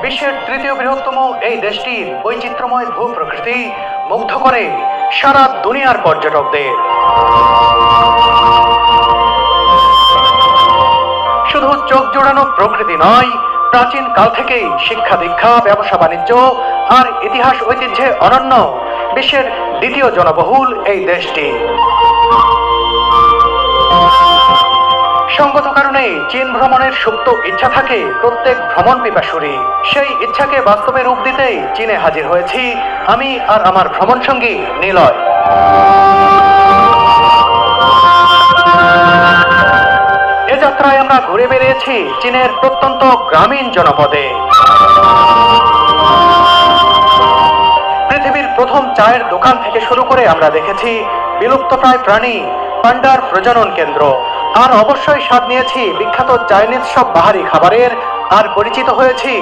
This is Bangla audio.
বিশ্বের তৃতীয় বৃহত্তম এই দেশটির বৈচিত্র্যময় ভূপ্রকৃতি মুগ্ধ করে সারা দুনিয়ার পর্যটকদের। শুধু চোখ জোড়ানো প্রকৃতি নয়, প্রাচীন কাল থেকেই শিক্ষা দীক্ষা, ব্যবসা বাণিজ্য আর ইতিহাস ঐতিহ্যে অনন্য বিশ্বের দ্বিতীয় জনবহুল এই দেশটি। সঙ্গত কারণে চীন ভ্রমণের সুপ্ত ইচ্ছা থাকে প্রত্যেক ভ্রমণ পিপাসুরী। সেই ইচ্ছাকে বাস্তবে রূপ দিতেই চীনে হাজির হয়েছি আমি আর আমার ভ্রমণ সঙ্গী নিলয়। এ যাত্রায় আমরা ঘুরে বেরিয়েছি চীনের প্রত্যন্ত গ্রামীণ জনপদে। পৃথিবীর প্রথম চায়ের দোকান থেকে শুরু করে আমরা দেখেছি বিলুপ্তপ্রায় প্রাণী পান্ডার প্রজনন কেন্দ্র, আর অবশ্যই স্বাদ নিয়েছি বিখ্যাত চাইনিজ সব বাহারি খাবারের, আর পরিচিত হয়েছি